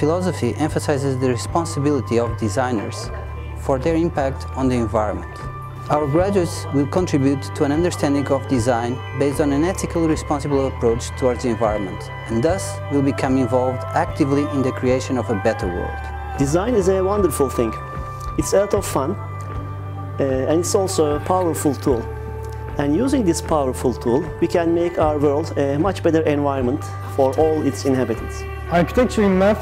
philosophy emphasizes the responsibility of designers for their impact on the environment. Our graduates will contribute to an understanding of design based on an ethical, responsible approach towards the environment, and thus will become involved actively in the creation of a better world. Design is a wonderful thing. It's a lot of fun, and it's also a powerful tool. And using this powerful tool, we can make our world a much better environment for all its inhabitants. Architecture in MEF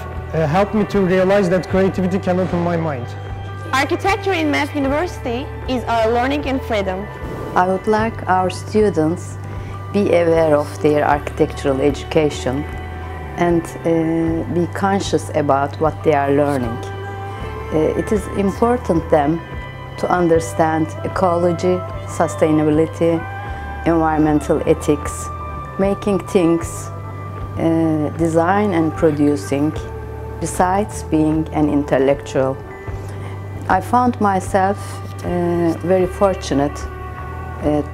helped me to realize that creativity can open my mind. Architecture in MEF University is our learning and freedom. I would like our students be aware of their architectural education and be conscious about what they are learning. It is important them to understand ecology, sustainability, environmental ethics, making things, design and producing, besides being an intellectual. I found myself very fortunate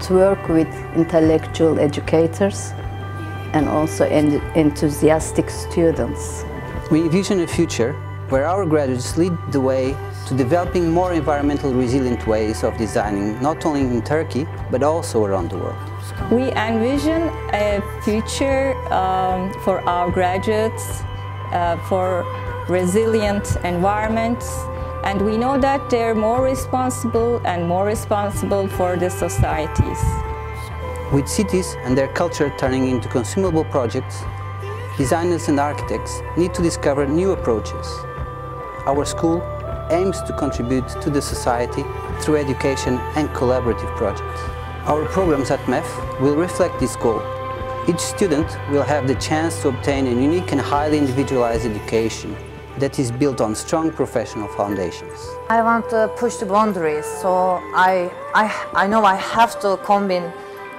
to work with intellectual educators and also enthusiastic students. We envision a future where our graduates lead the way to developing more environmentally resilient ways of designing, not only in Turkey, but also around the world. We envision a future for our graduates, for resilient environments, and we know that they're more responsible for the societies. With cities and their culture turning into consumable projects, designers and architects need to discover new approaches. Our school aims to contribute to the society through education and collaborative projects. Our programs at MEF will reflect this goal. Each student will have the chance to obtain a unique and highly individualized education that is built on strong professional foundations. I want to push the boundaries, so I know I have to combine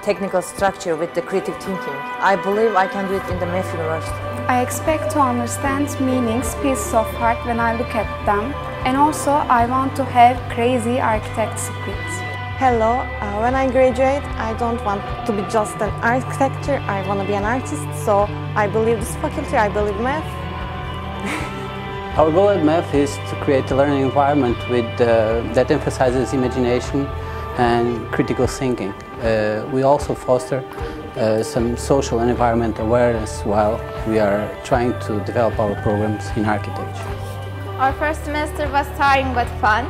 technical structure with the creative thinking. I believe I can do it in the MEF University. I expect to understand meanings, pieces of art when I look at them, and also I want to have crazy architect spirit. Hello, when I graduate, I don't want to be just an architecture, I want to be an artist, so I believe this faculty, I believe MEF. Our goal at MEF is to create a learning environment that emphasizes imagination and critical thinking. We also foster some social and environmental awareness while we are trying to develop our programs in architecture. Our first semester was tiring but fun.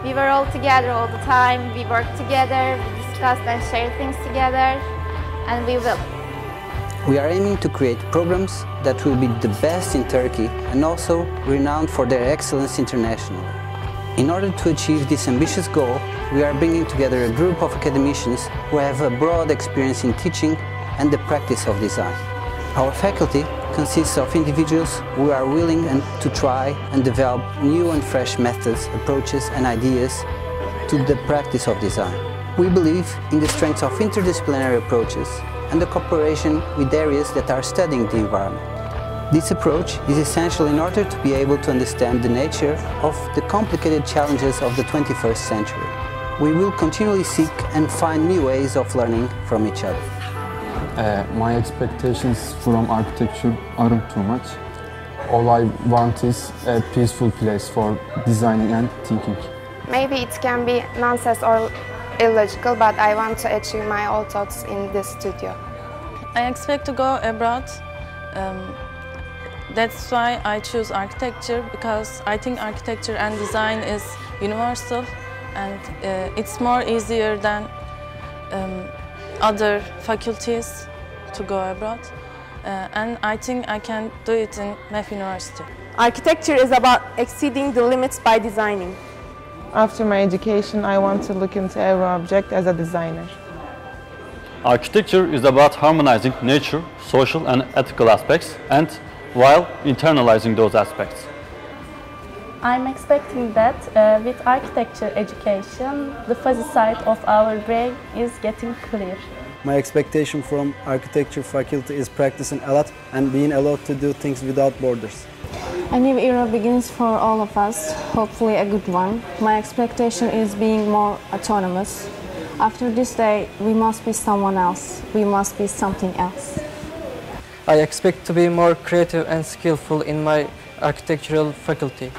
We were all together all the time, we worked together, we discussed and shared things together, and we will. We are aiming to create programs that will be the best in Turkey and also renowned for their excellence internationally. In order to achieve this ambitious goal, we are bringing together a group of academicians who have a broad experience in teaching and the practice of design. Our faculty consists of individuals who are willing to try and develop new and fresh methods, approaches and ideas to the practice of design. We believe in the strength of interdisciplinary approaches and the cooperation with areas that are studying the environment. This approach is essential in order to be able to understand the nature of the complicated challenges of the 21st century. We will continually seek and find new ways of learning from each other. My expectations from architecture aren't too much. All I want is a peaceful place for designing and thinking. Maybe it can be nonsense or illogical, but I want to achieve my own thoughts in this studio. I expect to go abroad. That's why I choose architecture, because I think architecture and design is universal and it's more easier than other faculties to go abroad. And I think I can do it in MEF University. Architecture is about exceeding the limits by designing. After my education, I want to look into every object as a designer. Architecture is about harmonizing nature, social and ethical aspects, and while internalizing those aspects. I'm expecting that with architecture education, the fuzzy side of our brain is getting clear. My expectation from architecture faculty is practicing a lot and being allowed to do things without borders. A new era begins for all of us, hopefully a good one. My expectation is being more autonomous. After this day, we must be someone else. We must be something else. I expect to be more creative and skillful in my architectural faculty.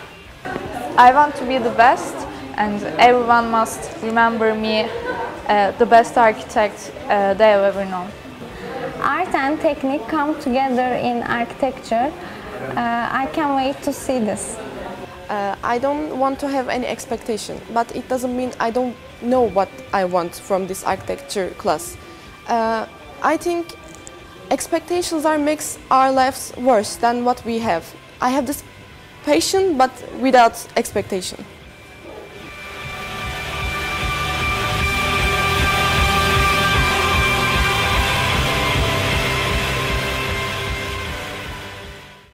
I want to be the best, and everyone must remember me the best architect they have ever known. Art and technique come together in architecture. I can't wait to see this. I don't want to have any expectation, but it doesn't mean I don't know what I want from this architecture class. I think expectations makes our lives worse than what we have. I have this passion, but without expectation.